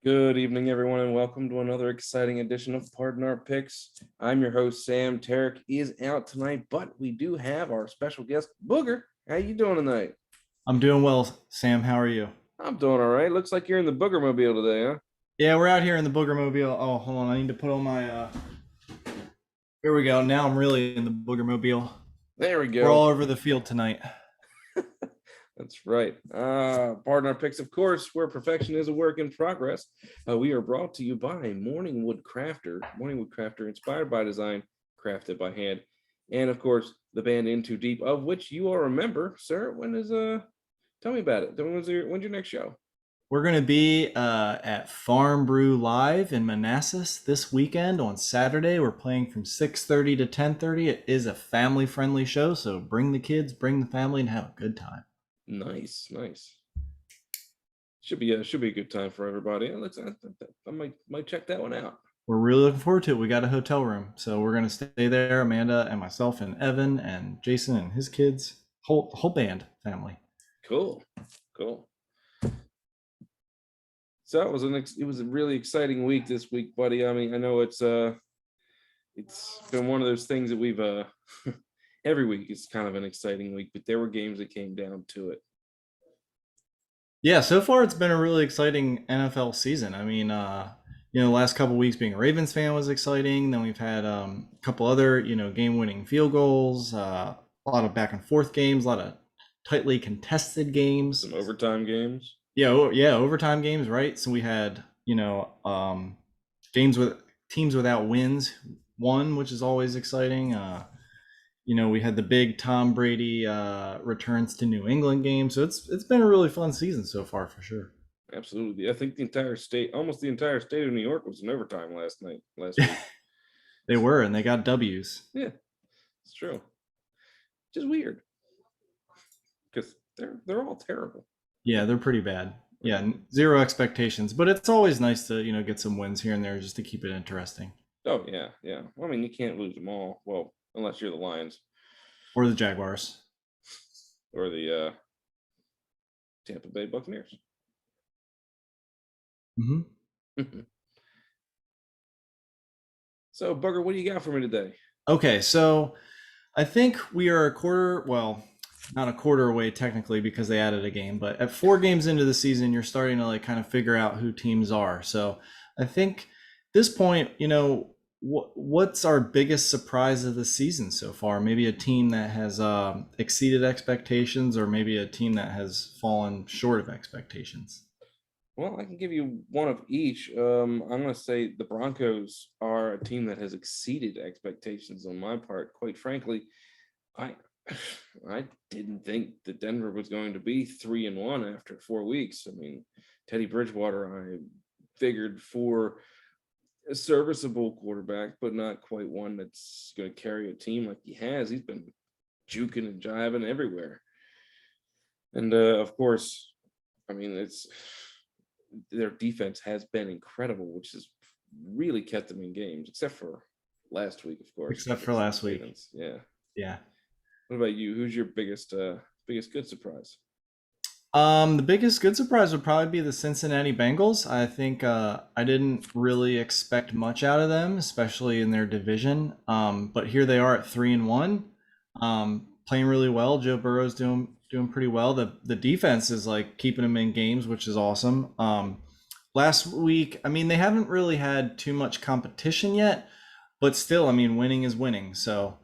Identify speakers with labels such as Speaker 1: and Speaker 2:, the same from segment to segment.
Speaker 1: Good evening, everyone, and welcome to another exciting edition of Pardon Our Picks. I'm your host, Sam. Tarik is out tonight, but we do have our special guest, Booger. How you doing tonight?
Speaker 2: I'm doing well, Sam. How are you?
Speaker 1: I'm doing all right. Looks like you're in the Booger Mobile today, huh?
Speaker 2: Yeah, we're out here in the Booger Mobile. Oh, hold on. I need to put on my here we go. Now I'm really in the Booger Mobile.
Speaker 1: There we
Speaker 2: We're
Speaker 1: go.
Speaker 2: all over the field tonight.
Speaker 1: That's right. Pardon Our Picks, of course, where perfection is a work in progress. We are brought to you by Morningwood Crafter. Morningwood Crafter, inspired by design, crafted by hand. And of course, the band In Too Deep, of which you are a member, sir. Tell me about it. When's your next show?
Speaker 2: We're gonna be at Farm Brew Live in Manassas this weekend on Saturday. We're playing from 6:30 to 10:30. It is a family-friendly show, so bring the kids, bring the family, and have a good time.
Speaker 1: Nice. Should be a good time for everybody. I might check that one out.
Speaker 2: We're really looking forward to it. We got a hotel room, so we're gonna stay there. Amanda and myself and Evan and Jason and his kids, whole band family.
Speaker 1: Cool. So it was a really exciting week this week, buddy. I mean, I know it's been one of those things that we've every week is kind of an exciting week, but there were games that came down to it.
Speaker 2: Yeah, so far it's been a really exciting NFL season. I mean, the last couple weeks being a Ravens fan was exciting. Then we've had a couple other, game-winning field goals, a lot of back and forth games, a lot of tightly contested games.
Speaker 1: Some overtime games.
Speaker 2: Yeah, overtime games, right? So we had, games with teams without wins won, which is always exciting. We had the big Tom Brady returns to New England game, so it's been a really fun season so far for sure.
Speaker 1: Absolutely. I think almost the entire state of New York was in overtime last week.
Speaker 2: They were, and they got W's.
Speaker 1: Yeah, it's true. Just weird because they're all terrible.
Speaker 2: Yeah, they're pretty bad. Yeah, zero expectations, but it's always nice to get some wins here and there just to keep it interesting.
Speaker 1: Oh yeah. Well, I mean, you can't lose them all. Well, unless you're the Lions
Speaker 2: Or the Jaguars.
Speaker 1: or the Tampa Bay Buccaneers.
Speaker 2: Mm-hmm.
Speaker 1: So, Bugger, what do you got for me today?
Speaker 2: Okay, so I think we are a quarter, well, not a quarter away technically because they added a game, but at 4 games into the season, you're starting to kind of figure out who teams are. So I think at this point, what's our biggest surprise of the season so far? Maybe a team that has exceeded expectations, or maybe a team that has fallen short of expectations.
Speaker 1: Well, I can give you one of each. I'm going to say the Broncos are a team that has exceeded expectations on my part. Quite frankly, I I didn't think that Denver was going to be 3-1 after 4 weeks. I mean, Teddy Bridgewater, I figured for a serviceable quarterback, but not quite one that's going to carry a team like he has. He's been juking and jiving everywhere. And of course, I mean, it's their defense has been incredible, which has really kept them in games, except for last week, of course.
Speaker 2: Except for last week.
Speaker 1: Yeah.
Speaker 2: Yeah.
Speaker 1: What about you? Who's your biggest good surprise?
Speaker 2: The biggest good surprise would probably be the Cincinnati Bengals. I think I didn't really expect much out of them, especially in their division. But here they are at 3-1, playing really well. Joe Burrow's doing pretty well. The defense is keeping them in games, which is awesome. Last week, I mean, they haven't really had too much competition yet, but still, I mean, winning is winning. So,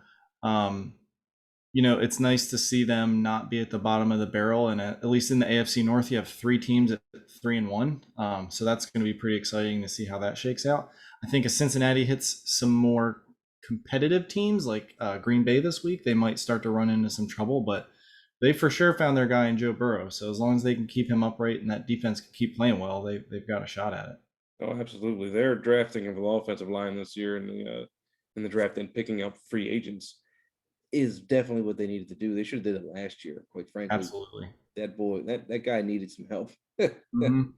Speaker 2: it's nice to see them not be at the bottom of the barrel. And at least in the AFC North, you have 3 teams at 3-1. So that's going to be pretty exciting to see how that shakes out. I think if Cincinnati hits some more competitive teams like Green Bay this week, they might start to run into some trouble, but they for sure found their guy in Joe Burrow. So as long as they can keep him upright and that defense can keep playing well, they've got a shot at it.
Speaker 1: Oh, absolutely. They're drafting of the offensive line this year in the draft and picking up free agents is definitely what they needed to do. They should have did it last year, quite frankly.
Speaker 2: Absolutely.
Speaker 1: That guy needed some help.
Speaker 2: Mm-hmm.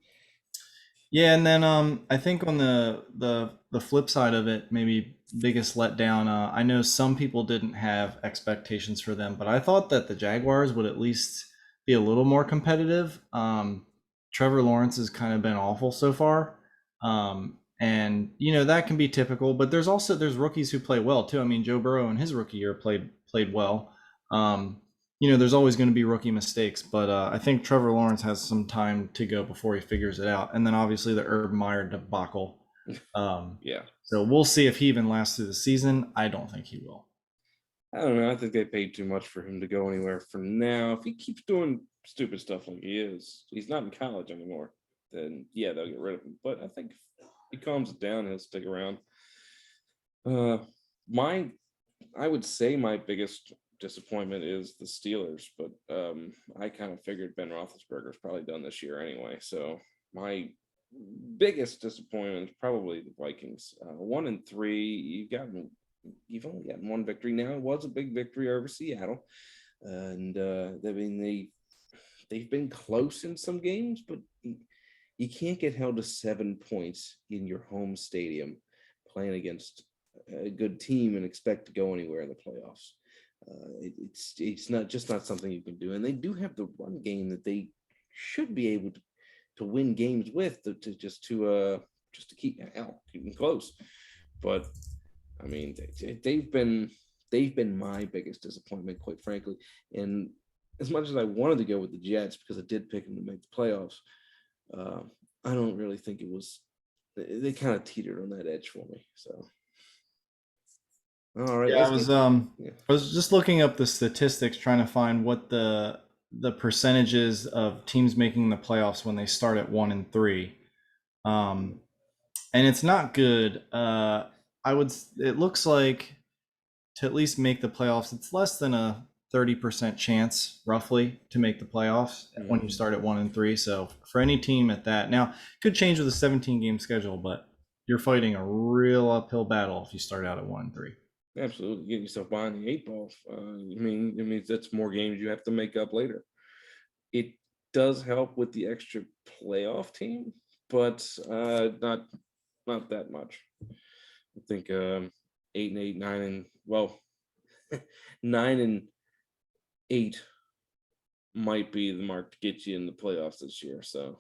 Speaker 2: Yeah, and then I think on the flip side of it, maybe biggest letdown. I know some people didn't have expectations for them, but I thought that the Jaguars would at least be a little more competitive. Trevor Lawrence has kind of been awful so far. And that can be typical, but there's rookies who play well too. I mean, Joe Burrow in his rookie year played well. There's always going to be rookie mistakes, but I think Trevor Lawrence has some time to go before he figures it out. And then obviously the Urban Meyer debacle.
Speaker 1: Yeah.
Speaker 2: So we'll see if he even lasts through the season. I don't think he will.
Speaker 1: I don't know. I think they paid too much for him to go anywhere for now. If he keeps doing stupid stuff like he is, he's not in college anymore, then yeah, they'll get rid of him. But I think if he calms it down, he'll stick around. My I would say my biggest disappointment is the Steelers, but I kind of figured Ben Roethlisberger's probably done this year anyway. So my biggest disappointment is probably the Vikings. 1-3. You've only gotten one victory now. It was a big victory over Seattle, and I mean they've been close in some games, but you can't get held to 7 points in your home stadium playing against a good team and expect to go anywhere in the playoffs. It's not something you can do, and they do have the run game that they should be able to win games with to keep them close. But I mean, they've been my biggest disappointment, quite frankly. And as much as I wanted to go with the Jets because I did pick them to make the playoffs, I don't really think it was. They kind of teetered on that edge for me. So, all right.
Speaker 2: Yeah, I was just looking up the statistics, trying to find what the percentages of teams making the playoffs when they start at 1-3, and it's not good. It looks like to at least make the playoffs, it's less than a 30% chance, roughly, to make the playoffs when you start at 1-3. So for any team at that, now it could change with a 17-game schedule, but you're fighting a real uphill battle if you start out at 1-3.
Speaker 1: Absolutely, getting yourself behind the 8 ball. It means that's more games you have to make up later. It does help with the extra playoff team, but not that much. I think 8-8, 9-8 might be the mark to get you in the playoffs this year. So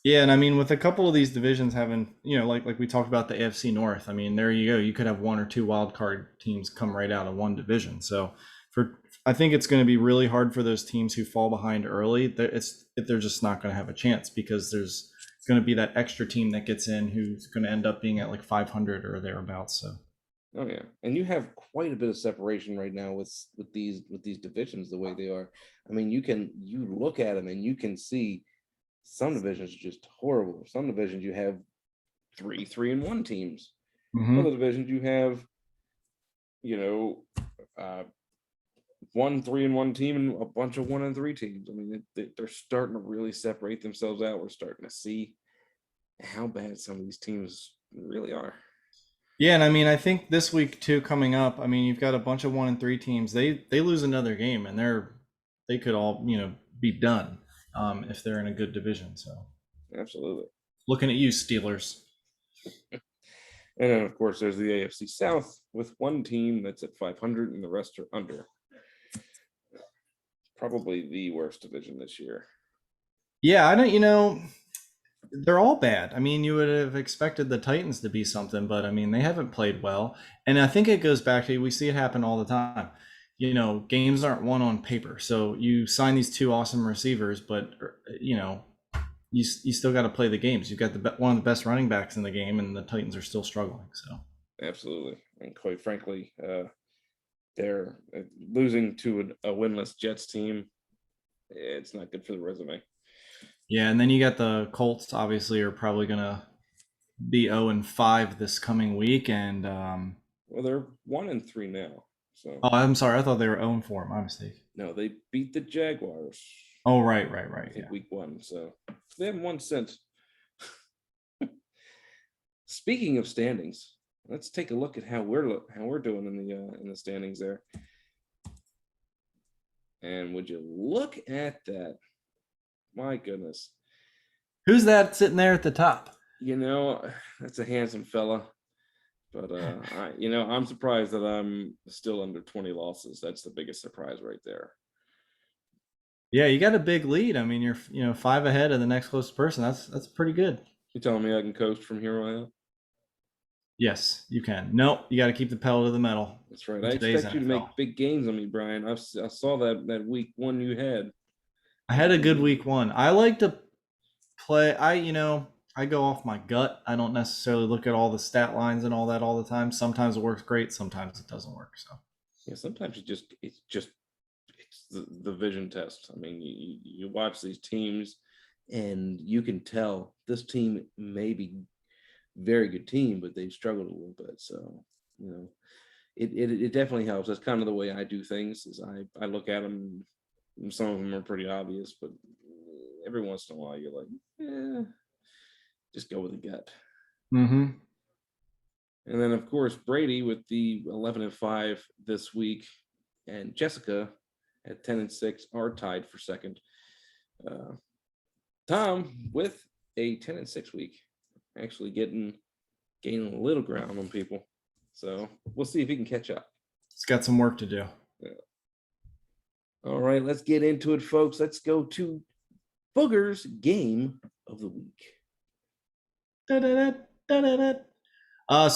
Speaker 2: yeah, and I mean, with a couple of these divisions having, like we talked about the AFC North, I mean, there you go. You could have one or two wild card teams come right out of one division. So I think it's going to be really hard for those teams who fall behind early. They're just not going to have a chance because there's going to be that extra team that gets in who's going to end up being at like 500 or thereabouts. So.
Speaker 1: Oh yeah, and you have quite a bit of separation right now with these divisions the way they are. I mean, you look at them and you can see some divisions are just horrible. Some divisions you have 3-1 teams.
Speaker 2: Mm-hmm.
Speaker 1: Other divisions you have, 1-3-1 team and a bunch of 1-3 teams. I mean, they're starting to really separate themselves out. We're starting to see how bad some of these teams really are.
Speaker 2: Yeah, and I mean, I think this week too, coming up, I mean, you've got a bunch of 1-3 teams. They lose another game, and they could all be done if they're in a good division. So
Speaker 1: absolutely,
Speaker 2: looking at you, Steelers.
Speaker 1: And then, of course, there's the AFC South with one team that's at 500 and the rest are under. Probably the worst division this year.
Speaker 2: Yeah, I don't. They're all bad. I mean, you would have expected the Titans to be something, but I mean, they haven't played well. And I think it goes back to, we see it happen all the time. Games aren't won on paper. So you sign these two awesome receivers, but you still got to play the games. You've got one of the best running backs in the game, and the Titans are still struggling. So
Speaker 1: absolutely, and quite frankly, they're losing to a winless Jets team. It's not good for the resume.
Speaker 2: Yeah, and then you got the Colts. Obviously, are probably gonna be 0-5 this coming week, and
Speaker 1: well, they're 1-3 now. So.
Speaker 2: Oh, I'm sorry. I thought they were 0-4. My mistake.
Speaker 1: No, they beat the Jaguars.
Speaker 2: Oh, right.
Speaker 1: Yeah. Week 1, so they haven't won since. Speaking of standings, let's take a look at how we're doing in the standings there. And would you look at that? My goodness.
Speaker 2: Who's that sitting there at the top?
Speaker 1: That's a handsome fella. But I'm surprised that I'm still under 20 losses. That's the biggest surprise right there.
Speaker 2: Yeah, you got a big lead. I mean, you're 5 ahead of the next closest person. That's pretty good.
Speaker 1: You telling me I can coast from here on out?
Speaker 2: Yes, you can. Nope, you got to keep the pedal to the metal.
Speaker 1: That's right.
Speaker 2: In
Speaker 1: I
Speaker 2: today's
Speaker 1: expect you to
Speaker 2: NFL.
Speaker 1: make big gains on me, Brian. I saw that week one you had.
Speaker 2: I had a good week one. I like to play. I go off my gut. I don't necessarily look at all the stat lines and all that all the time. Sometimes it works great. Sometimes it doesn't work. So
Speaker 1: Yeah, sometimes it's the vision test. I mean, you watch these teams, and you can tell this team may be very good team, but they've struggled a little bit. So you know, it definitely helps. That's kind of the way I do things. Is I look at them. And some of them are pretty obvious, but every once in a while you're like, just go with the gut.
Speaker 2: mm-hmm.
Speaker 1: And then of course Brady with the 11-5 this week, and Jessica at 10-6 are tied for second. Tom with a 10-6 week, actually gaining a little ground on people. So we'll see if he can catch up.
Speaker 2: It's got some work to do.
Speaker 1: Yeah. All right, let's get into it, folks. Let's go to Booger's game of the week.
Speaker 2: So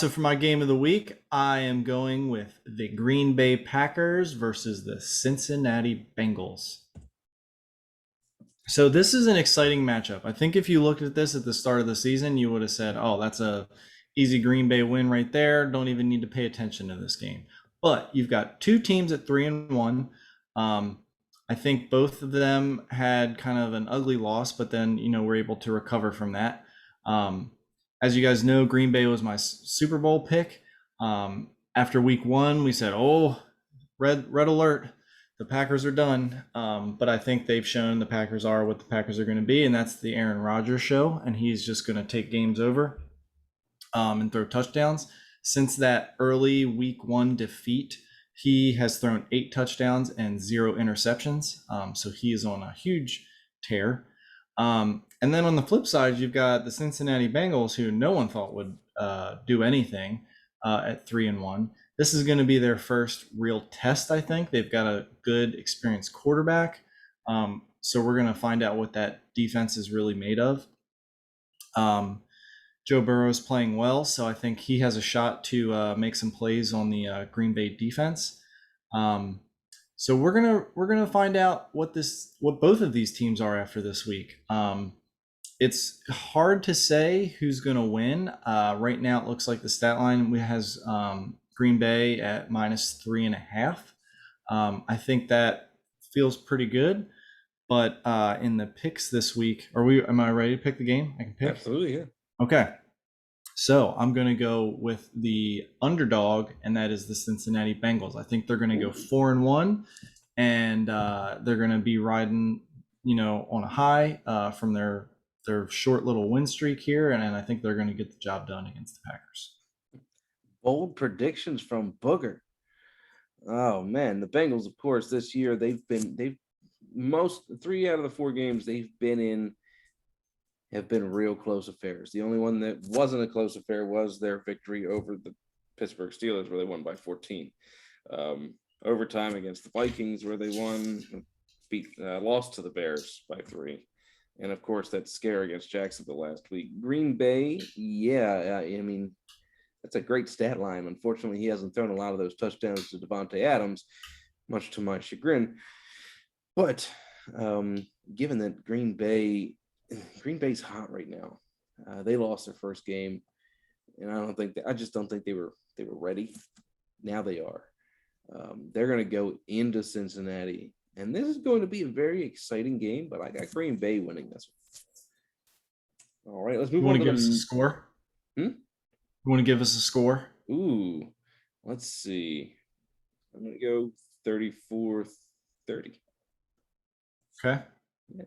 Speaker 2: for my game of the week, I am going with the Green Bay Packers versus the Cincinnati Bengals. So this is an exciting matchup. I think if you looked at this at the start of the season, you would have said, "Oh, that's a easy Green Bay win right there. Don't even need to pay attention to this game." But you've got two teams at 3-1. I think both of them had kind of an ugly loss, but then we're able to recover from that. As you guys know, Green Bay was my Super Bowl pick. After week one, we said, "Oh, red alert. The Packers are done." But I think they've shown the Packers are what the Packers are going to be, and that's the Aaron Rodgers show, and he's just going to take games over and throw touchdowns. Since that early week one defeat, he has thrown 8 touchdowns and 0 interceptions. So he is on a huge tear. And then on the flip side, you've got the Cincinnati Bengals, who no one thought would do anything at 3-1. This is going to be their first real test, I think. They've got a good, experienced quarterback. So we're going to find out what that defense is really made of. Joe Burrow is playing well, so I think he has a shot to make some plays on the Green Bay defense. So we're gonna find out what both of these teams are after this week. It's hard to say who's gonna win. Right now, it looks like the stat line has Green Bay at -3.5. I think that feels pretty good. But in the picks this week, am I ready to pick the game? I can pick?
Speaker 1: Absolutely, yeah.
Speaker 2: Okay. So I'm going to go with the underdog, and that is the Cincinnati Bengals. I think they're going to go 4-1, and they're going to be riding, on a high from their short little win streak here, and I think they're going to get the job done against the Packers.
Speaker 1: Bold predictions from Booger. Oh man, the Bengals, of course, this year they've 3 out of the 4 games they've been in have been real close affairs. The only one that wasn't a close affair was their victory over the Pittsburgh Steelers, where they won by 14. Overtime against the Vikings, where they lost to the Bears by 3. And of course, that scare against Jacksonville last week. Green Bay, yeah, I mean, that's a great stat line. Unfortunately, he hasn't thrown a lot of those touchdowns to Devontae Adams, much to my chagrin. But given that Green Bay's hot right now, they lost their first game, and I just don't think they were ready. Now they are. They're going to go into Cincinnati, and this is going to be a very exciting game. But I got Green Bay winning this one. All right, let's move on.
Speaker 2: You want to give us a score? You want to give us a score?
Speaker 1: Ooh, let's see. I'm going to go 34-30.
Speaker 2: Okay. Yeah.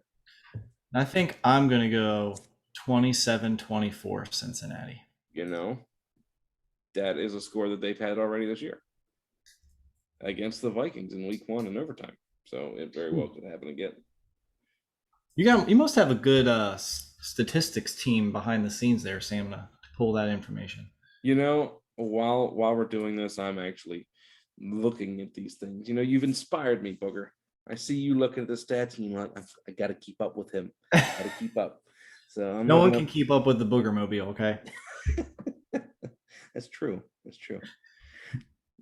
Speaker 2: I think I'm going to go 27-24 Cincinnati.
Speaker 1: That is a score that they've had already this year against the Vikings in week 1 in overtime. So it very well could happen again.
Speaker 2: You must have a good statistics team behind the scenes there, Sam, to pull that information.
Speaker 1: While we're doing this, I'm actually looking at these things. You've inspired me, Booger. I see you looking at the stats and you're like, I got to keep up with him. I got to keep up. So I'm
Speaker 2: No
Speaker 1: not
Speaker 2: one
Speaker 1: gonna.
Speaker 2: can keep up with the Booger Mobile, okay?
Speaker 1: That's true. That's true.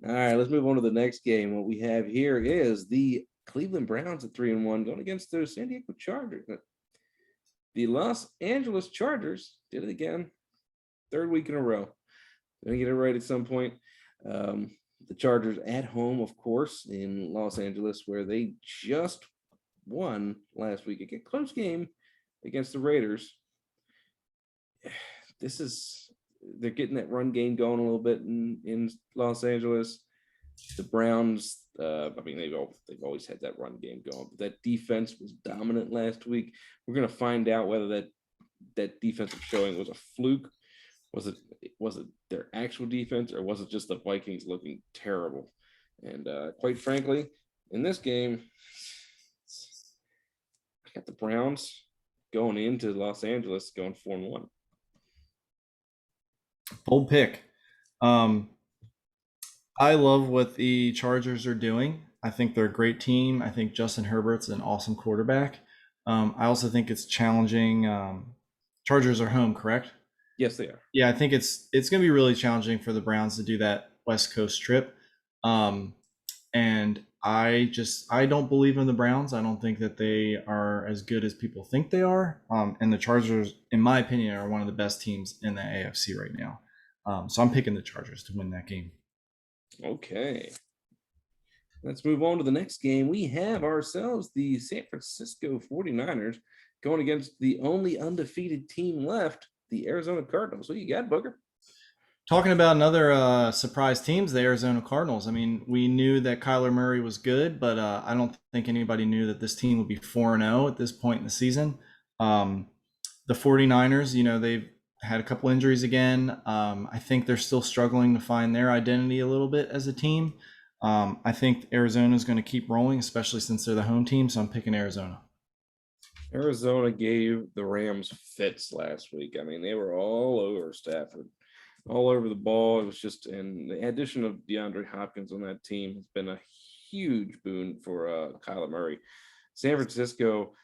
Speaker 1: All right, let's move on to the next game. What we have here is the Cleveland Browns at 3-1 going against the San Diego Chargers. The Los Angeles Chargers did it again, third week in a row. Going to get it right at some point. The Chargers at home, of course, in Los Angeles, where they just won last week. A close game against the Raiders. They're getting that run game going a little bit in Los Angeles. The Browns, they've always had that run game going, but that defense was dominant last week. We're going to find out whether that defensive showing was a fluke. Was it their actual defense, or was it just the Vikings looking terrible? And quite frankly, in this game, I got the Browns going into Los Angeles going 4-1.
Speaker 2: Bold pick. Um, I love what the Chargers are doing. I think they're a great team. I think Justin Herbert's an awesome quarterback. I also think it's challenging. Chargers are home, correct?
Speaker 1: Yes, they are.
Speaker 2: Yeah, I think it's going to be really challenging for the Browns to do that West Coast trip. And I don't believe in the Browns. I don't think that they are as good as people think they are. And the Chargers, in my opinion, are one of the best teams in the AFC right now. So I'm picking the Chargers to win that game.
Speaker 1: Okay. Let's move on to the next game. We have ourselves the San Francisco 49ers going against the only undefeated team left, the Arizona Cardinals. What you got, Booker?
Speaker 2: Talking about another surprise teams, the Arizona Cardinals. I mean, we knew that Kyler Murray was good, but I don't think anybody knew that this team would be 4-0 at this point in the season. The 49ers, they've had a couple injuries again. I think they're still struggling to find their identity a little bit as a team. I think Arizona is going to keep rolling, especially since they're the home team, so I'm picking Arizona.
Speaker 1: Arizona gave the Rams fits last week. I mean, they were all over Stafford, all over the ball. It was just, and the addition of DeAndre Hopkins on that team has been a huge boon for Kyler Murray. San Francisco,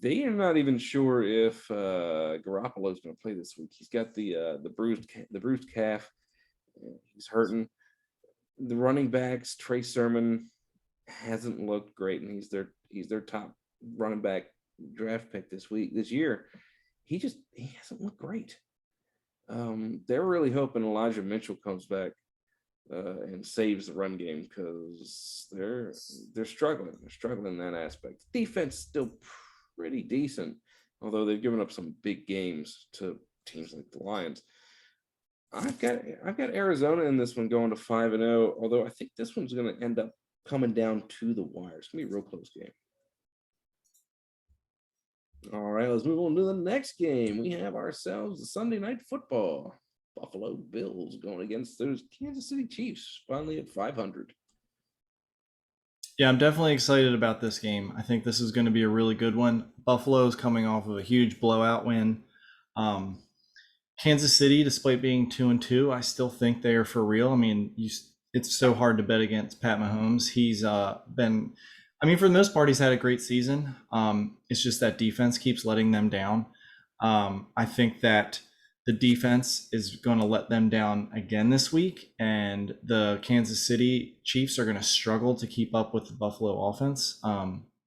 Speaker 1: they are not even sure if Garoppolo is going to play this week. He's got the bruised calf. He's hurting. The running backs, Trey Sermon hasn't looked great, and he's their top running back draft pick this year. He hasn't looked great. They're really hoping Elijah Mitchell comes back and saves the run game, because they're struggling. They're struggling in that aspect. Defense still pretty decent, although they've given up some big games to teams like the Lions. I've got Arizona in this one going to 5-0, although I think this one's going to end up coming down to the wire. It's going to be a real close game. All right, let's move on to the next game. We have ourselves the Sunday Night Football. Buffalo Bills going against those Kansas City Chiefs, finally at 500.
Speaker 2: Yeah, I'm definitely excited about this game. I think this is going to be a really good one. Buffalo's coming off of a huge blowout win. Kansas City, despite being 2-2, I still think they are for real. I mean, it's so hard to bet against Pat Mahomes. He's been, for the most part, he's had a great season. It's just that defense keeps letting them down. I think that the defense is going to let them down again this week, and the Kansas City Chiefs are going to struggle to keep up with the Buffalo offense,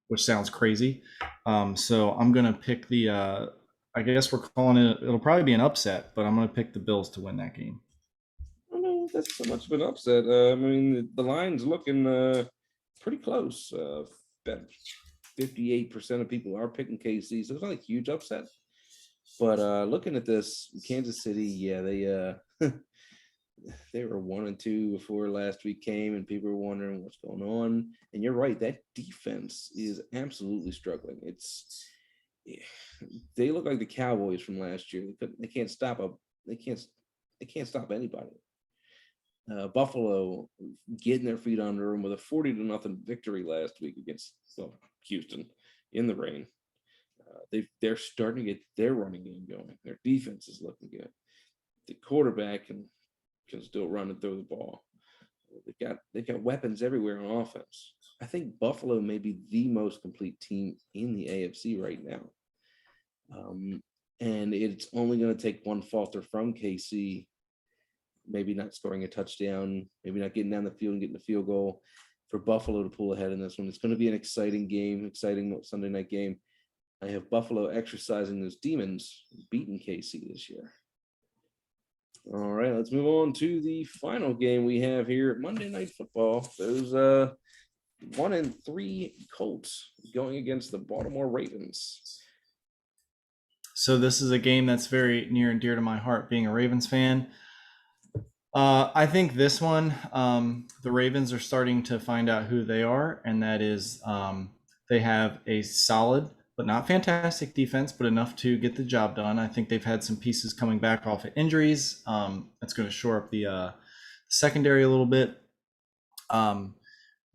Speaker 2: which sounds crazy. So I'm going to pick I guess we're calling it'll probably be an upset, but I'm going to pick the Bills to win that game.
Speaker 1: I don't know if that's so much of an upset. The line's looking pretty close. About 58% of people are picking KC, so it's not a huge upset. But looking at this, Kansas City, yeah, they were 1-2 before last week came, and people were wondering what's going on. And you're right, that defense is absolutely struggling. They look like the Cowboys from last year. They can't stop anybody. Buffalo getting their feet under them with a 40-0 victory last week against Houston in the rain. They're starting to get their running game going. Their defense is looking good. The quarterback can still run and throw the ball. They've got weapons everywhere on offense. I think Buffalo may be the most complete team in the AFC right now. and it's only going to take one falter from KC, maybe not scoring a touchdown, maybe not getting down the field and getting a field goal, for Buffalo to pull ahead in this one. It's going to be an exciting game, exciting Sunday night game. I have Buffalo exercising those demons, beating KC this year. All right, let's move on to the final game we have here at Monday Night Football. Those 1-3 Colts going against the Baltimore Ravens.
Speaker 2: So this is a game that's very near and dear to my heart, being a Ravens fan. I think this one, the Ravens are starting to find out who they are, and that is they have a solid but not fantastic defense, but enough to get the job done. I think they've had some pieces coming back off of injuries. That's going to shore up the secondary a little bit. The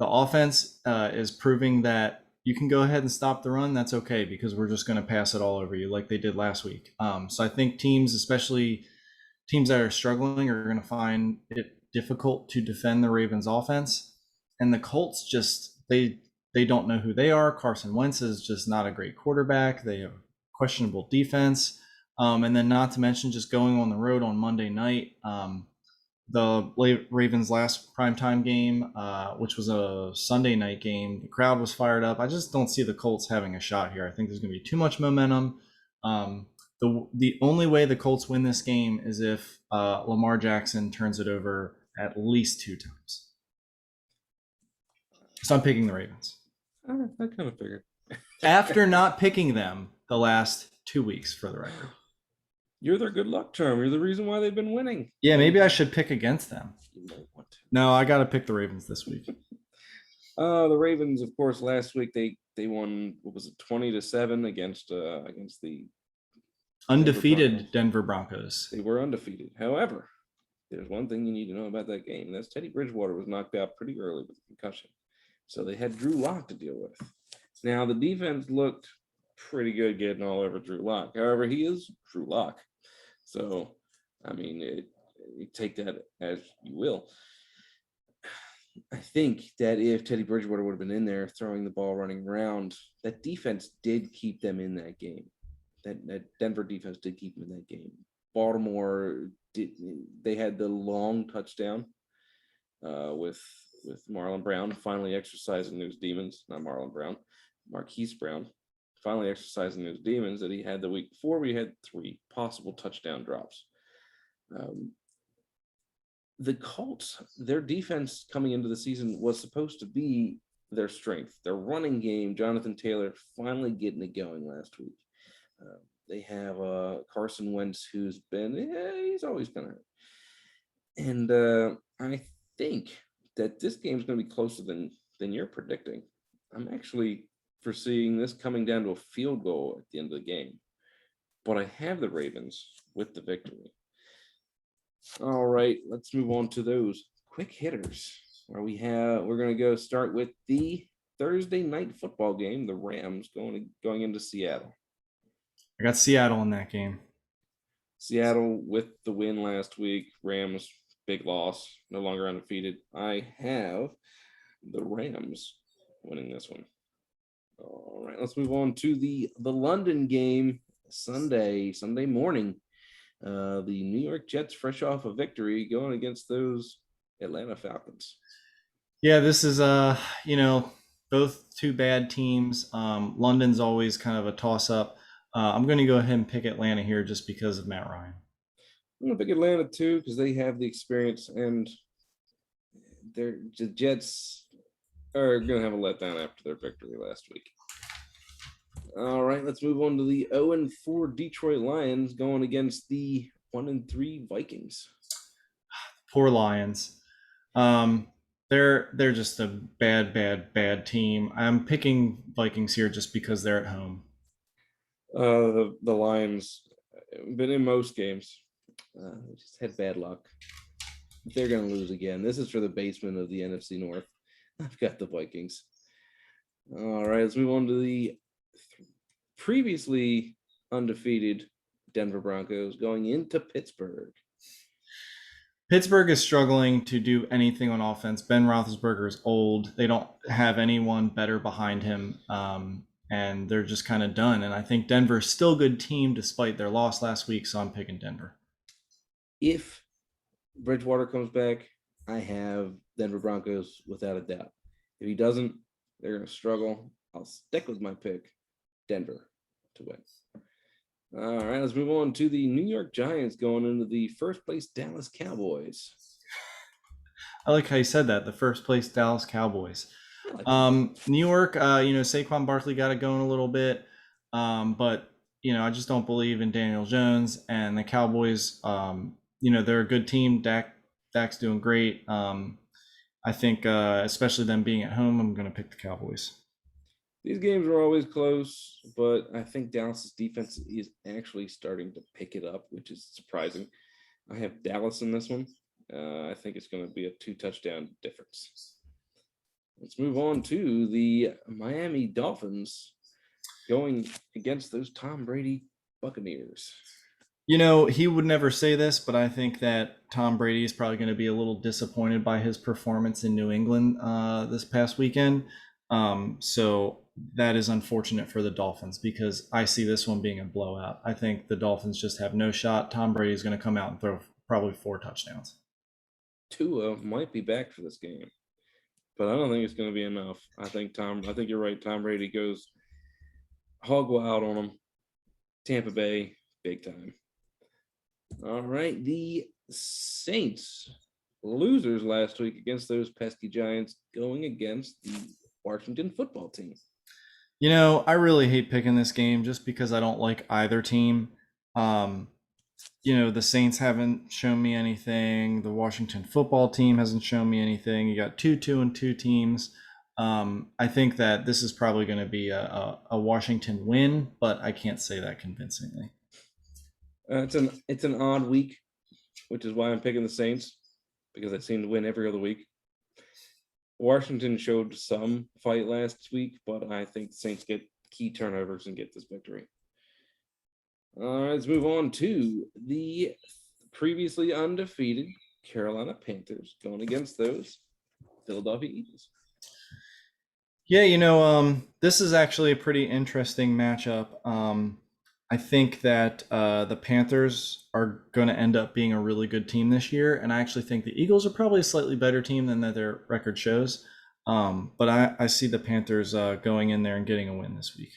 Speaker 2: offense is proving that you can go ahead and stop the run. That's okay, because we're just going to pass it all over you like they did last week. So I think teams, especially teams that are struggling, are going to find it difficult to defend the Ravens offense. And the Colts just, they don't know who they are. Carson Wentz is just not a great quarterback. They have questionable defense. And then not to mention just going on the road on Monday night. The Ravens' last primetime game, which was a Sunday night game, the crowd was fired up. I just don't see the Colts having a shot here. I think there's going to be too much momentum. The only way the Colts win this game is if Lamar Jackson turns it over at least 2 times. So I'm picking the Ravens.
Speaker 1: I kind of figured.
Speaker 2: After not picking them the last 2 weeks, for the record.
Speaker 1: You're their good luck charm. You're the reason why they've been winning.
Speaker 2: Yeah, maybe I should pick against them.
Speaker 1: You might want to.
Speaker 2: No, I got to pick the Ravens this week.
Speaker 1: The Ravens, of course, last week they won, what was it, 20-7 against the
Speaker 2: Undefeated Denver Broncos.
Speaker 1: They were undefeated. However, there's one thing you need to know about that game, and that's Teddy Bridgewater was knocked out pretty early with a concussion. So they had Drew Lock to deal with. Now, the defense looked pretty good getting all over Drew Lock. However, he is Drew Lock. So, I mean, you take that as you will. I think that if Teddy Bridgewater would have been in there throwing the ball, running around, that defense did keep them in that game. That Denver defense did keep them in that game. Baltimore they had the long touchdown with Marlon Brown finally exercising those demons, not Marlon Brown, Marquise Brown, finally exercising those demons that he had the week before. We had 3 possible touchdown drops. The Colts, their defense coming into the season was supposed to be their strength. Their running game, Jonathan Taylor finally getting it going last week. They have Carson Wentz, who's he's always been hurt. And I think that this game is going to be closer than you're predicting. I'm actually foreseeing this coming down to a field goal at the end of the game. But I have the Ravens with the victory. All right, let's move on to those quick hitters. Where we're going to go start with the Thursday night football game, the Rams going into Seattle.
Speaker 2: I got Seattle in that game.
Speaker 1: Seattle with the win last week. Rams, big loss, no longer undefeated. I have the Rams winning this one. All right, let's move on to the London game, Sunday morning. The New York Jets, fresh off a victory, going against those Atlanta Falcons.
Speaker 2: Yeah, this is both 2 bad teams. London's always kind of a toss-up. I'm going to go ahead and pick Atlanta here just because of Matt Ryan.
Speaker 1: I'm going to pick Atlanta too because they have the experience, and the Jets are going to have a letdown after their victory last week. All right, let's move on to the 0-4 Detroit Lions going against the 1-3 Vikings.
Speaker 2: Poor Lions. They're just a bad team. I'm picking Vikings here just because they're at home.
Speaker 1: The Lions been in most games. Just had bad luck. They're going to lose again. This is for the basement of the NFC North. I've got the Vikings. All right, let's move on to the previously undefeated Denver Broncos going into Pittsburgh.
Speaker 2: Pittsburgh is struggling to do anything on offense. Ben Roethlisberger is old. They don't have anyone better behind him. and they're just kind of done. And I think Denver's still a good team despite their loss last week, so I'm picking Denver.
Speaker 1: If Bridgewater comes back, I have Denver Broncos without a doubt. If he doesn't, they're going to struggle. I'll stick with my pick, Denver, to win. All right, let's move on to the New York Giants going into the first place Dallas Cowboys.
Speaker 2: I like how you said that, the first place Dallas Cowboys. New York, Saquon Barkley got it going a little bit, but I just don't believe in Daniel Jones and the Cowboys. They're a good team. Dak's doing great. I think, especially them being at home, I'm going to pick the Cowboys.
Speaker 1: These games are always close, but I think Dallas's defense is actually starting to pick it up, which is surprising. I have Dallas in this one. I think it's going to be a 2-touchdown difference. Let's move on to the Miami Dolphins going against those Tom Brady Buccaneers.
Speaker 2: He would never say this, but I think that Tom Brady is probably going to be a little disappointed by his performance in New England this past weekend. So that is unfortunate for the Dolphins because I see this one being a blowout. I think the Dolphins just have no shot. Tom Brady is going to come out and throw probably 4 touchdowns.
Speaker 1: Tua might be back for this game, but I don't think it's going to be enough. I think you're right. Tom Brady goes hog wild on him. Tampa Bay, big time. All right, the Saints, losers last week against those pesky Giants, going against the Washington football team.
Speaker 2: I really hate picking this game just because I don't like either team. The Saints haven't shown me anything. The Washington football team hasn't shown me anything. You got 2-2-2 teams. I think that this is probably going to be a Washington win, but I can't say that convincingly.
Speaker 1: It's an odd week, which is why I'm picking the Saints, because they seem to win every other week. Washington showed some fight last week, but I think the Saints get key turnovers and get this victory. All right, let's move on to the previously undefeated Carolina Panthers going against those Philadelphia Eagles.
Speaker 2: Yeah, this is actually a pretty interesting matchup. I think that the Panthers are going to end up being a really good team this year, and I actually think the Eagles are probably a slightly better team than their record shows. But I see the Panthers going in there and getting a win this week.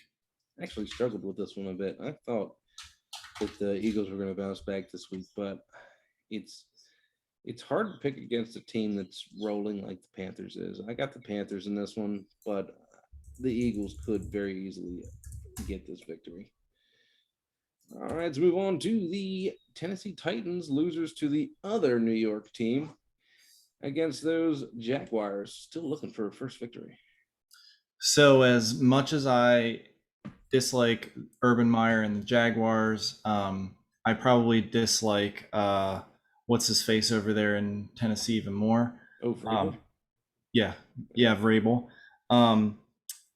Speaker 1: I actually struggled with this one a bit. I thought that the Eagles were going to bounce back this week, but it's hard to pick against a team that's rolling like the Panthers is. I got the Panthers in this one, but the Eagles could very easily get this victory. All right, let's move on to the Tennessee Titans, losers to the other New York team against those Jaguars, still looking for a first victory.
Speaker 2: So as much as I dislike Urban Meyer and the Jaguars, I probably dislike what's his face over there in Tennessee even more.
Speaker 1: Oh, Vrabel?
Speaker 2: Yeah, Vrabel.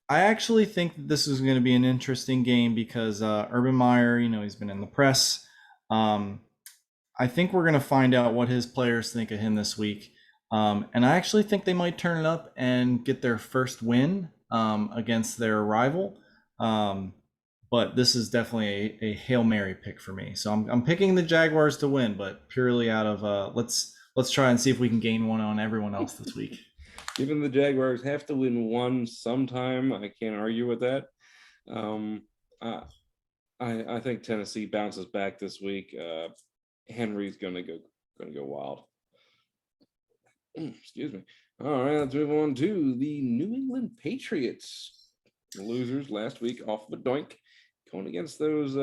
Speaker 2: I actually think that this is going to be an interesting game because Urban Meyer, he's been in the press. I think we're going to find out what his players think of him this week. And I actually think they might turn it up and get their first win against their rival. But this is definitely a Hail Mary pick for me. So I'm picking the Jaguars to win, but purely out of let's try and see if we can gain one on everyone else this week.
Speaker 1: Given the Jaguars have to win one sometime, I can't argue with that. I think Tennessee bounces back this week. Henry's gonna go wild. Excuse me. All right, let's move on to the New England Patriots, losers last week off of a doink, going against those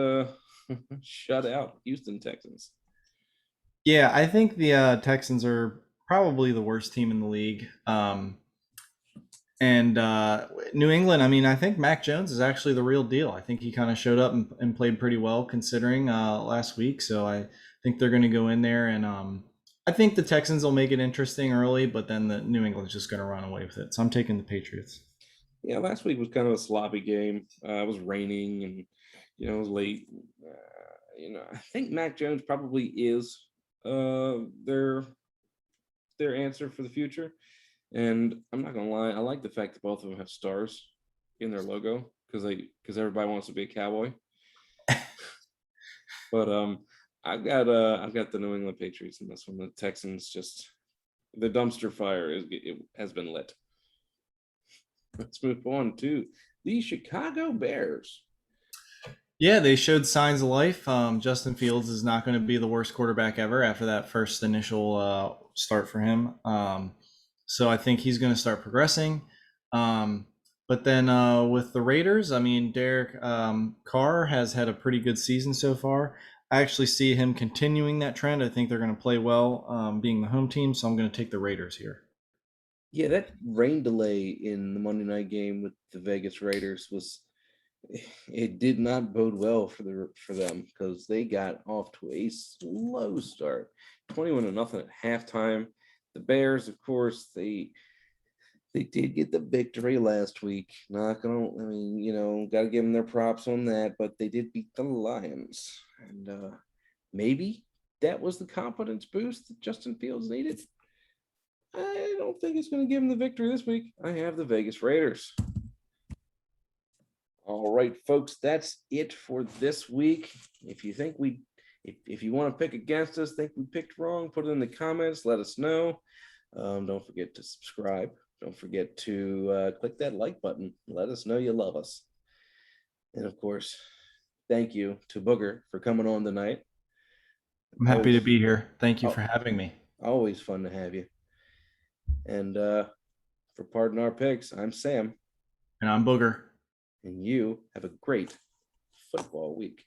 Speaker 1: shut out Houston Texans.
Speaker 2: Yeah, I think the Texans are probably the worst team in the league. And New England, I think Mac Jones is actually the real deal. I think he kind of showed up and played pretty well considering last week. So I think they're going to go in there, and I think the Texans will make it interesting early, but then the New England's just going to run away with it. So I'm taking the Patriots.
Speaker 1: Yeah, last week was kind of a sloppy game. It was raining and it was late. I think Mac Jones probably is their answer for the future. And I'm not gonna lie, I like the fact that both of them have stars in their logo because everybody wants to be a Cowboy. But I've got the New England Patriots in this one. The Texans just the dumpster fire has been lit. Let's move on to the Chicago Bears.
Speaker 2: Yeah, they showed signs of life. Justin Fields is not going to be the worst quarterback ever after that first initial start for him. So I think he's going to start progressing. But then with the Raiders, I mean, Derek Carr has had a pretty good season so far. I actually see him continuing that trend. I think they're going to play well being the home team. So I'm going to take the Raiders here.
Speaker 1: Yeah, that rain delay in the Monday night game with the Vegas Raiders was it did not bode well for them because they got off to a slow start, 21-0 at halftime. The Bears, of course, they did get the victory last week. Not gonna, I mean, got to give them their props on that, but they did beat the Lions, and maybe that was the confidence boost that Justin Fields needed. I don't think it's going to give him the victory this week. I have the Vegas Raiders. All right, folks, that's it for this week. If you think if you want to pick against us, think we picked wrong, put it in the comments. Let us know. Don't forget to subscribe. Don't forget to click that like button. Let us know you love us. And of course, thank you to Booger for coming on tonight.
Speaker 2: I'm happy to be here. Thank you
Speaker 1: Oh,
Speaker 2: for having me.
Speaker 1: always fun to have you. And for Pardon Our Picks, I'm Sam.
Speaker 2: And I'm Booger.
Speaker 1: And you have a great football week.